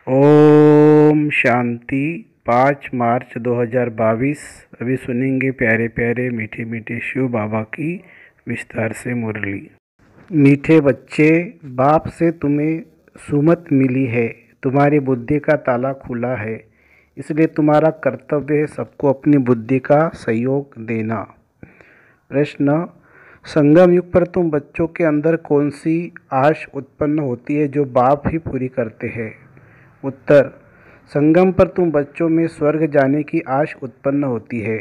ओम शांति। 5 मार्च 2022। अभी सुनेंगे प्यारे प्यारे मीठे मीठे शिव बाबा की विस्तार से मुरली। मीठे बच्चे, बाप से तुम्हें सुमत मिली है। तुम्हारी बुद्धि का ताला खुला है, इसलिए तुम्हारा कर्तव्य है सबको अपनी बुद्धि का सहयोग देना। प्रश्न: संगम युग पर तुम बच्चों के अंदर कौन सी आश उत्पन्न होती है जो बाप ही पूरी करते हैं? उत्तर: संगम पर तुम बच्चों में स्वर्ग जाने की आश उत्पन्न होती है।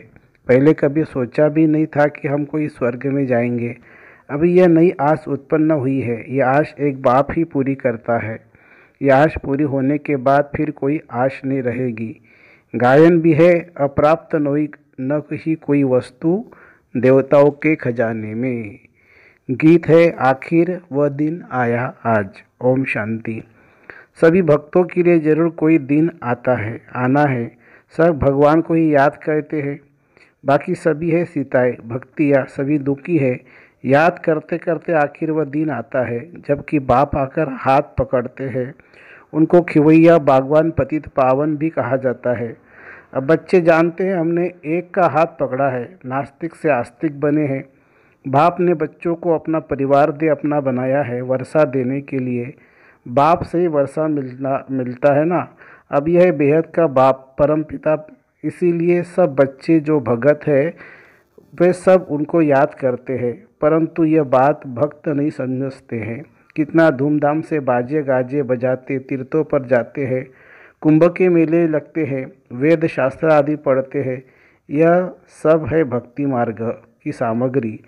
पहले कभी सोचा भी नहीं था कि हम कोई स्वर्ग में जाएंगे। अभी यह नई आश उत्पन्न हुई है। यह आश एक बाप ही पूरी करता है। यह आश पूरी होने के बाद फिर कोई आश नहीं रहेगी। गायन भी है, अप्राप्त न ही कोई वस्तु देवताओं के खजाने में। गीत है, आखिर वह दिन आया आज। ओम शांति। सभी भक्तों के लिए जरूर कोई दिन आना है। सब भगवान को ही याद करते हैं। बाकी सभी है सीताएं, भक्तियाँ, सभी दुखी है। याद करते करते आखिर वह दिन आता है जबकि बाप आकर हाथ पकड़ते हैं। उनको खिवैया, बागवान, पतित पावन भी कहा जाता है। अब बच्चे जानते हैं हमने एक का हाथ पकड़ा है, नास्तिक से आस्तिक बने हैं। बाप ने बच्चों को अपना परिवार दे अपना बनाया है, वर्षा देने के लिए। बाप से ही वर्षा मिलता है ना। अब यह बेहद का बाप परम पिता, इसीलिए सब बच्चे जो भगत है वे सब उनको याद करते हैं। परंतु यह बात भक्त नहीं समझते हैं। कितना धूमधाम से बाजे गाजे बजाते तीर्थों पर जाते हैं, कुंभ के मेले लगते हैं, वेद शास्त्र आदि पढ़ते हैं। यह सब है भक्ति मार्ग की सामग्री।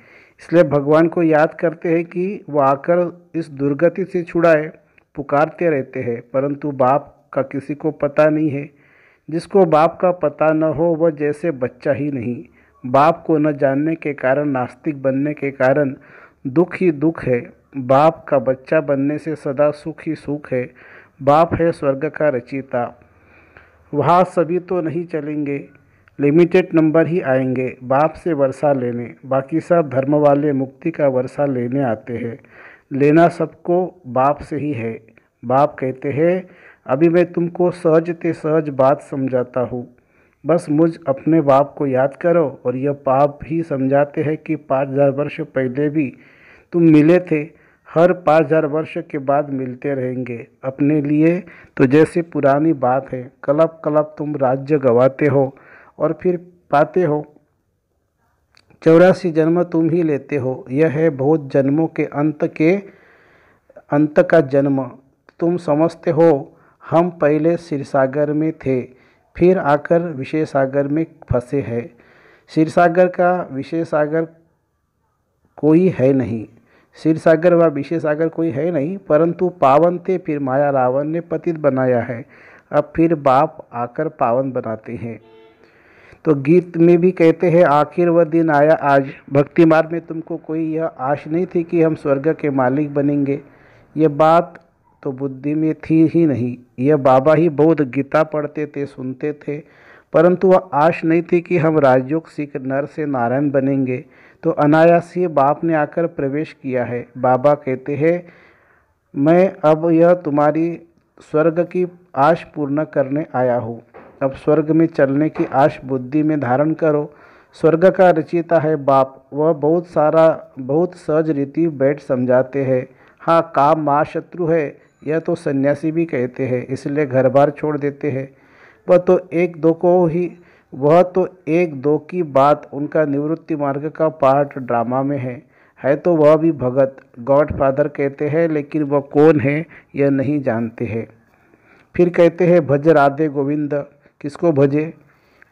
इसलिए भगवान को याद करते हैं कि वो आकर इस दुर्गति से छुड़ाए। पुकारते रहते हैं, परंतु बाप का किसी को पता नहीं है। जिसको बाप का पता न हो वह जैसे बच्चा ही नहीं। बाप को न जानने के कारण, नास्तिक बनने के कारण दुख ही दुख है। बाप का बच्चा बनने से सदा सुख ही सुख है। बाप है स्वर्ग का रचयिता। वहाँ सभी तो नहीं चलेंगे, लिमिटेड नंबर ही आएंगे बाप से वर्षा लेने। बाकी सब धर्म वाले मुक्ति का वर्षा लेने आते हैं। लेना सबको बाप से ही है। बाप कहते हैं, अभी मैं तुमको सहज ते सहज बात समझाता हूँ, बस मुझ अपने बाप को याद करो। और यह बाप भी समझाते हैं कि 5000 वर्ष पहले भी तुम मिले थे, हर 5000 वर्ष के बाद मिलते रहेंगे। अपने लिए तो जैसे पुरानी बात है, कलप कलप तुम राज्य गंवाते हो और फिर पाते हो। 84 जन्म तुम ही लेते हो। यह है बहुत जन्मों के अंत का जन्म। तुम समझते हो हम पहले क्षीरसागर में थे, फिर आकर विषय सागर में फंसे हैं। क्षीरसागर का विषय सागर कोई है नहीं। क्षीरसागर व विषय सागर कोई है नहीं, परंतु पावन थे, फिर माया रावण ने पतित बनाया है। अब फिर बाप आकर पावन बनाते हैं। तो गीत में भी कहते हैं, आखिर वह दिन आया आज। भक्ति मार्ग में तुमको कोई यह आश नहीं थी कि हम स्वर्ग के मालिक बनेंगे। यह बात तो बुद्धि में थी ही नहीं। यह बाबा ही बहुत गीता पढ़ते थे, सुनते थे, परंतु वह आश नहीं थी कि हम राजयोग सीख नर से नारायण बनेंगे। तो अनायास ही बाप ने आकर प्रवेश किया है। बाबा कहते हैं, मैं अब यह तुम्हारी स्वर्ग की आश पूर्ण करने आया हूँ। अब स्वर्ग में चलने की आश बुद्धि में धारण करो। स्वर्ग का रचयिता है बाप। वह बहुत सहज रीति बैठ समझाते हैं। हाँ, काम महाशत्रु है, यह तो सन्यासी भी कहते हैं, इसलिए घर बार छोड़ देते हैं। वह तो एक दो की बात उनका निवृत्ति मार्ग का पार्ट ड्रामा में है तो वह भी भगत गॉडफादर कहते हैं, लेकिन वह कौन है यह नहीं जानते हैं। फिर कहते हैं, भज राधे गोविंद। किसको भजे?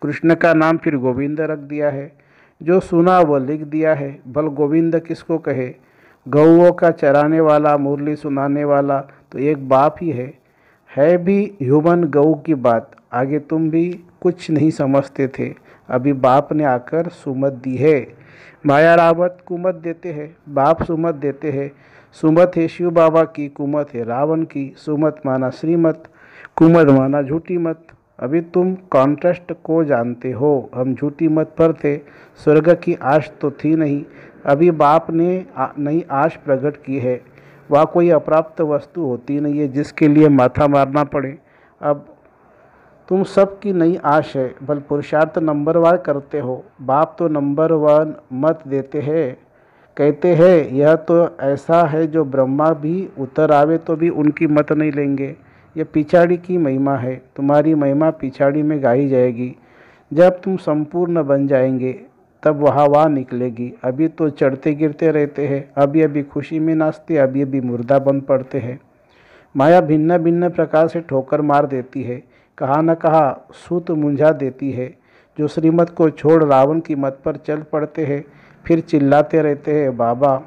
कृष्ण का नाम फिर गोविंद रख दिया है। जो सुना वह लिख दिया है। भल गोविंद किसको कहे? गौओं का चराने वाला, मुरली सुनाने वाला तो एक बाप ही है भी ह्यूमन गऊ की बात। आगे तुम भी कुछ नहीं समझते थे, अभी बाप ने आकर सुमत दी है। माया रावत कुमत देते हैं, बाप सुमत देते हैं। सुमत है शिव बाबा की, कुमत है रावण की। सुमत माना श्रीमत, कुमत माना झूठी मत। अभी तुम कॉन्ट्रास्ट को जानते हो। हम झूठी मत पर थे, स्वर्ग की आश तो थी नहीं। अभी बाप ने नई आश प्रकट की है। वह कोई अप्राप्त वस्तु होती नहीं है जिसके लिए माथा मारना पड़े। अब तुम सब की नई आश है, बल पुरुषार्थ नंबरवार करते हो। बाप तो नंबर वन मत देते हैं, कहते हैं यह तो ऐसा है जो ब्रह्मा भी उतर आवे तो भी उनकी मत नहीं लेंगे। यह पिछाड़ी की महिमा है, तुम्हारी महिमा पिछाड़ी में गाई जाएगी। जब तुम संपूर्ण बन जाएंगे तब वाह निकलेगी। अभी तो चढ़ते गिरते रहते हैं, अभी अभी खुशी में नाचते, अभी अभी मुर्दा बन पड़ते हैं। माया भिन्न भिन्न प्रकार से ठोकर मार देती है, कहा न कहा सूत मुंझा देती है। जो श्रीमत को छोड़ रावण की मत पर चल पड़ते हैं, फिर चिल्लाते रहते हैं बाबा।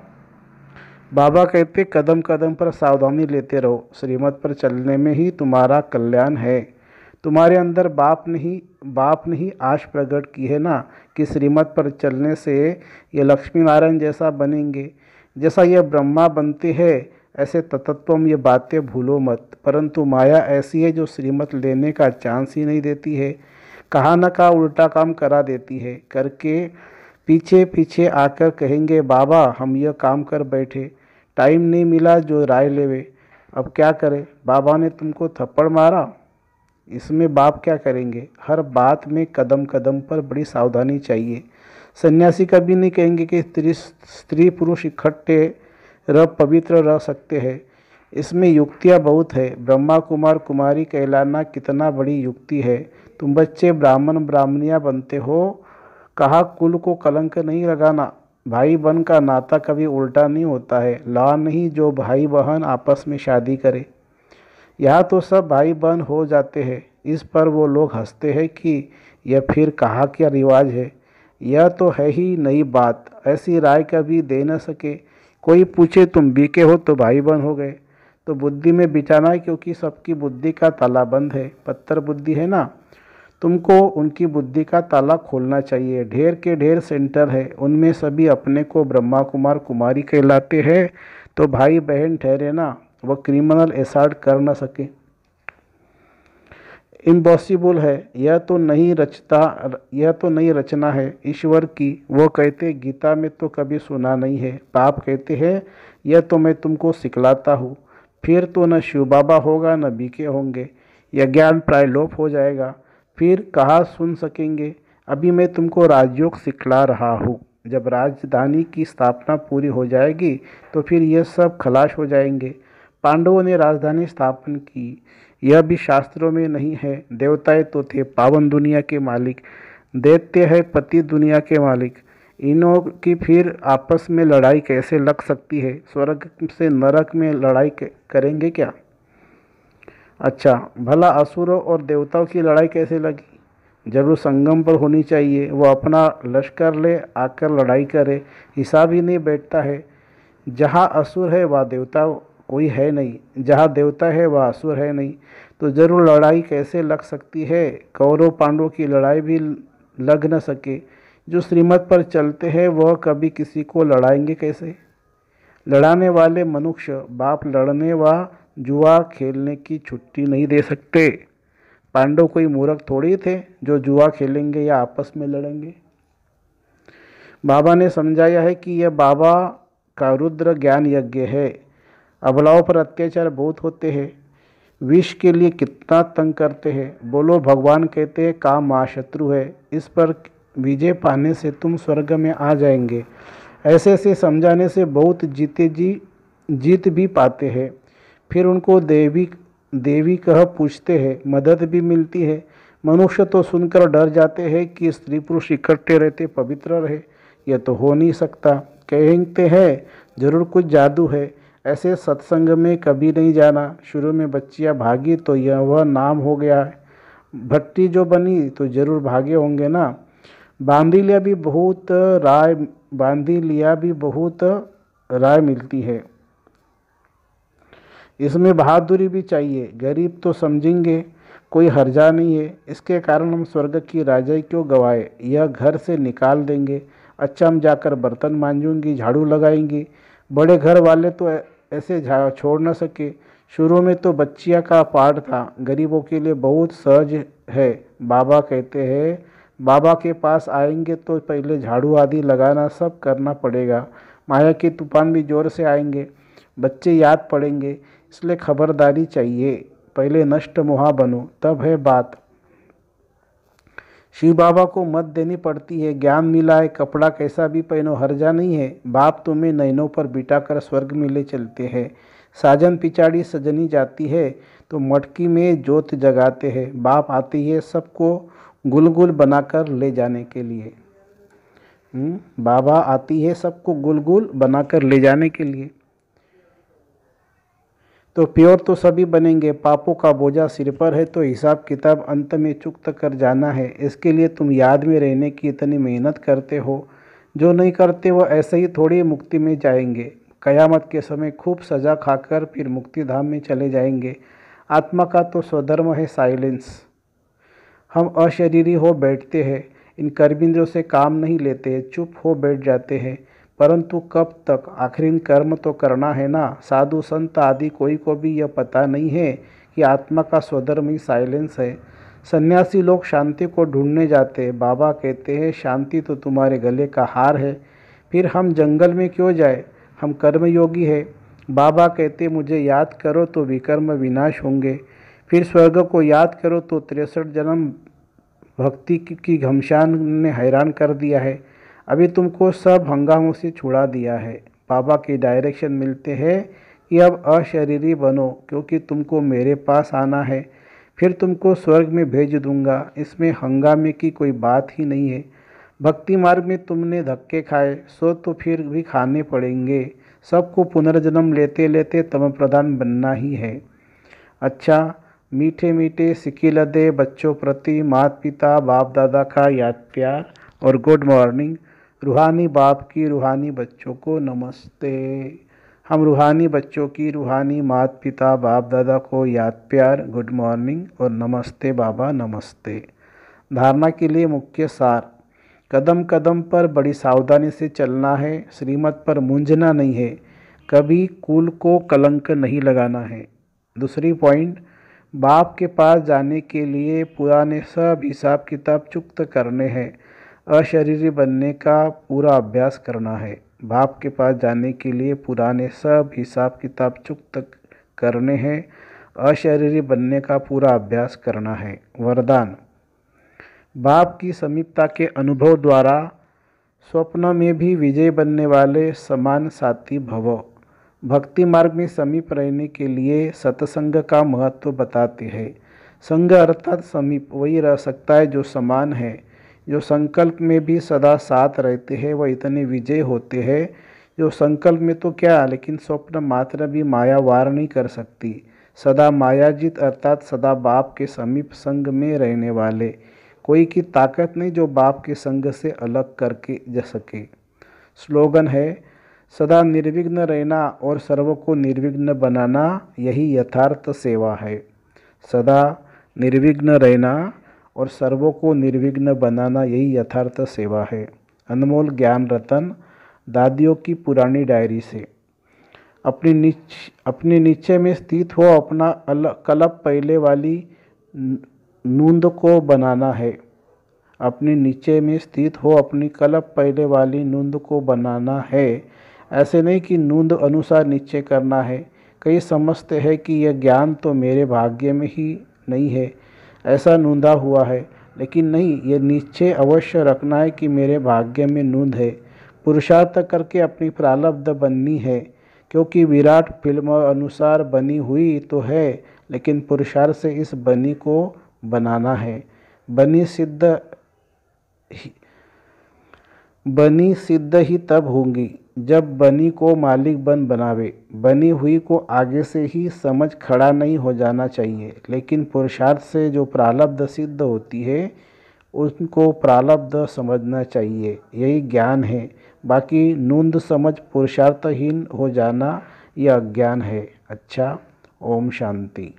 बाबा कहते कदम कदम पर सावधानी लेते रहो, श्रीमत पर चलने में ही तुम्हारा कल्याण है। तुम्हारे अंदर बाप ने ही आश प्रकट की है ना कि श्रीमत पर चलने से ये लक्ष्मी नारायण जैसा बनेंगे। जैसा यह ब्रह्मा बनते हैं ऐसे तत्वम ये बातें भूलो मत। परंतु माया ऐसी है जो श्रीमत लेने का चांस ही नहीं देती है, कहा न कहा उल्टा काम करा देती है। करके पीछे पीछे आकर कहेंगे बाबा हम यह काम कर बैठे, टाइम नहीं मिला जो राय लेवे। अब क्या करें, बाबा ने तुमको थप्पड़ मारा, इसमें बाप क्या करेंगे। हर बात में कदम कदम पर बड़ी सावधानी चाहिए। सन्यासी कभी नहीं कहेंगे कि स्त्री पुरुष इकट्ठे रह पवित्र रह सकते हैं। इसमें युक्तियाँ बहुत है। ब्रह्मा कुमार कुमारी कहलाना कितना बड़ी युक्ति है। तुम बच्चे ब्राह्मण ब्राह्मणियाँ बनते हो, कहा कुल को कलंक नहीं लगाना। भाई बहन का नाता कभी उल्टा नहीं होता है। ला नहीं जो भाई बहन आपस में शादी करे। यहाँ तो सब भाई बहन हो जाते हैं। इस पर वो लोग हंसते हैं कि यह फिर कहा क्या रिवाज है। यह तो है ही नई बात, ऐसी राय कभी दे न सके। कोई पूछे तुम बीके हो तो भाई बहन हो गए, तो बुद्धि में बिचाना है, क्योंकि सबकी बुद्धि का ताला बंद है। पत्थर बुद्धि है ना, तुमको उनकी बुद्धि का ताला खोलना चाहिए। ढेर के ढेर सेंटर है, उनमें सभी अपने को ब्रह्मा कुमार कुमारी कहलाते हैं, तो भाई बहन ठहरे ना। वह क्रिमिनल एसार्ट कर न सके, इम्पॉसिबल है। यह तो नई रचना है ईश्वर की। वो कहते गीता में तो कभी सुना नहीं है। पाप कहते हैं यह तो मैं तुमको सिखलाता हूँ। फिर तो न शिव बाबा होगा न बीके होंगे, यह ज्ञान प्राय लोप हो जाएगा। फिर कहाँ सुन सकेंगे। अभी मैं तुमको राजयोग सिखला रहा हूँ। जब राजधानी की स्थापना पूरी हो जाएगी तो फिर यह सब खलास हो जाएंगे। पांडवों ने राजधानी स्थापन की, यह भी शास्त्रों में नहीं है। देवताएं तो थे पावन दुनिया के मालिक, दैत्य है पति दुनिया के मालिक। इनों की फिर आपस में लड़ाई कैसे लग सकती है। स्वर्ग से नरक में लड़ाई करेंगे क्या। अच्छा भला असुरों और देवताओं की लड़ाई कैसे लगी। जरूर संगम पर होनी चाहिए। वो अपना लश्कर ले आकर लड़ाई करे, हिसाब ही नहीं बैठता है। जहाँ असुर है वहाँ देवता कोई है नहीं, जहाँ देवता है वह असुर है नहीं, तो जरूर लड़ाई कैसे लग सकती है। कौरव पांडवों की लड़ाई भी लग न सके। जो श्रीमत पर चलते हैं वह कभी किसी को लड़ाएंगे कैसे। लड़ाने वाले मनुष्य बाप लड़ने व जुआ खेलने की छुट्टी नहीं दे सकते। पांडव कोई मूर्ख थोड़ी थे जो जुआ खेलेंगे या आपस में लड़ेंगे। बाबा ने समझाया है कि यह बाबा का रुद्र ज्ञान यज्ञ है। अबलाओं पर अत्याचार बहुत होते हैं, विष के लिए कितना तंग करते हैं। बोलो भगवान कहते हैं काम महाशत्रु है, इस पर विजय पाने से तुम स्वर्ग में आ जाएंगे। ऐसे ऐसे समझाने से बहुत जीत भी पाते हैं। फिर उनको देवी कह पूछते हैं, मदद भी मिलती है। मनुष्य तो सुनकर डर जाते हैं कि स्त्री पुरुष इकट्ठे रहते पवित्र रहे। यह तो हो नहीं सकता। कहते हैं जरूर कुछ जादू है। ऐसे सत्संग में कभी नहीं जाना। शुरू में बच्चियां भागी तो यह वह नाम हो गया है। भट्टी जो बनी तो जरूर भागे होंगे ना। बांधी लिया भी बहुत राय मिलती है। इसमें बहादुरी भी चाहिए। गरीब तो समझेंगे कोई हर्जा नहीं है, इसके कारण हम स्वर्ग की राजाई क्यों गवाए। यह घर से निकाल देंगे। अच्छा हम जाकर बर्तन मांजूंगी, झाड़ू लगाएंगी। बड़े घर वाले तो ऐसे छोड़ न सके। शुरू में तो बच्चिया का पाठ था, गरीबों के लिए बहुत सहज है। बाबा कहते हैं बाबा के पास आएंगे तो पहले झाड़ू आदि लगाना सब करना पड़ेगा। माया के तूफान भी जोर से आएंगे, बच्चे याद पड़ेंगे, इसलिए खबरदारी चाहिए। पहले नष्ट मोहा बनो, तब है बात। शिव बाबा को मत देनी पड़ती है, ज्ञान मिला है, कपड़ा कैसा भी पहनो, हर्जा नहीं है। बाप तुम्हें नैनों पर बिठाकर स्वर्ग में ले चलते हैं। साजन पिछाड़ी सजनी जाती है तो मटकी में जोत जगाते हैं। बाप आती है सबको गुल गुल बनाकर ले जाने के लिए। बाबा आती है सबको गुल गुल बनाकर ले जाने के लिए। तो प्योर तो सभी बनेंगे, पापों का बोझा सिर पर है तो हिसाब किताब अंत में चुकता कर जाना है। इसके लिए तुम याद में रहने की इतनी मेहनत करते हो। जो नहीं करते वो ऐसे ही थोड़ी मुक्ति में जाएंगे। कयामत के समय खूब सजा खाकर फिर मुक्ति धाम में चले जाएंगे। आत्मा का तो स्वधर्म है साइलेंस। हम अशरीरी हो बैठते हैं, इन कर्मेंद्रियों से काम नहीं लेते, चुप हो बैठ जाते हैं। परंतु कब तक? आखिर कर्म तो करना है ना। साधु संत आदि कोई को भी यह पता नहीं है कि आत्मा का स्वधर्म ही साइलेंस है। सन्यासी लोग शांति को ढूंढने जाते हैं। बाबा कहते हैं शांति तो तुम्हारे गले का हार है, फिर हम जंगल में क्यों जाए, हम कर्मयोगी है। बाबा कहते मुझे याद करो तो विकर्म विनाश होंगे, फिर स्वर्ग को याद करो तो 63 जन्म भक्ति की घमसान ने हैरान कर दिया है। अभी तुमको सब हंगामों से छुड़ा दिया है। बाबा की डायरेक्शन मिलते हैं कि अब अशरीरी बनो, क्योंकि तुमको मेरे पास आना है, फिर तुमको स्वर्ग में भेज दूंगा। इसमें हंगामे की कोई बात ही नहीं है। भक्ति मार्ग में तुमने धक्के खाए, सो तो फिर भी खाने पड़ेंगे। सबको पुनर्जन्म लेते लेते तम प्रधान बनना ही है। अच्छा, मीठे मीठे सिकिलदे बच्चों प्रति माता पिता बाप दादा का याद प्यार और गुड मॉर्निंग। रूहानी बाप की रूहानी बच्चों को नमस्ते। हम रूहानी बच्चों की रूहानी माता पिता बाप दादा को याद प्यार, गुड मॉर्निंग और नमस्ते बाबा नमस्ते। धारणा के लिए मुख्य सार, कदम कदम पर बड़ी सावधानी से चलना है, श्रीमत पर मूंझना नहीं है, कभी कुल को कलंक नहीं लगाना है। दूसरी पॉइंट, बाप के पास जाने के लिए पुराने सब हिसाब किताब चुकत करने हैं, अशरीरी बनने का पूरा अभ्यास करना है। बाप के पास जाने के लिए पुराने सब हिसाब किताब चुकत करने हैं, अशरीरी बनने का पूरा अभ्यास करना है। वरदान, बाप की समीपता के अनुभव द्वारा स्वप्न में भी विजय बनने वाले समान साथी भव। भक्ति मार्ग में समीप रहने के लिए सत्संग का महत्व बताते हैं। संग अर्थात समीप वही रह सकता है जो समान है। जो संकल्प में भी सदा साथ रहते हैं वह इतने विजय होते हैं। जो संकल्प में तो क्या, लेकिन स्वप्न मात्र भी माया वार नहीं कर सकती। सदा मायाजित अर्थात सदा बाप के समीप संग में रहने वाले। कोई की ताकत नहीं जो बाप के संग से अलग करके जा सके। स्लोगन है, सदा निर्विघ्न रहना और सर्व को निर्विघ्न बनाना, यही यथार्थ सेवा है। सदा निर्विघ्न रहना और सर्वों को निर्विघ्न बनाना, यही यथार्थ सेवा है। अनमोल ज्ञान रतन दादियों की पुरानी डायरी से। अपने नीचे में स्थित हो अपना कलप पहले वाली नूंद को बनाना है। अपने नीचे में स्थित हो अपनी कलप पहले वाली नूंद को बनाना है। ऐसे नहीं कि नूंद अनुसार नीचे करना है। कई समझते हैं कि यह ज्ञान तो मेरे भाग्य में ही नहीं है, ऐसा नूंदा हुआ है, लेकिन नहीं, ये नीचे अवश्य रखना है कि मेरे भाग्य में नूंद है। पुरुषार्थ करके अपनी प्रारब्ध बननी है, क्योंकि विराट फिल्म अनुसार बनी हुई तो है, लेकिन पुरुषार्थ से इस बनी को बनाना है। बनी सिद्ध ही तब होंगी जब बनी को मालिक बनावे। बनी हुई को आगे से ही समझ खड़ा नहीं हो जाना चाहिए, लेकिन पुरुषार्थ से जो प्रारब्ध सिद्ध होती है उनको प्रारब्ध समझना चाहिए, यही ज्ञान है। बाकी नूंद समझ पुरुषार्थहीन हो जाना यह अज्ञान है। अच्छा, ओम शांति।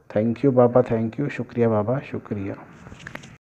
थैंक यू बाबा, थैंक यू, शुक्रिया बाबा, शुक्रिया।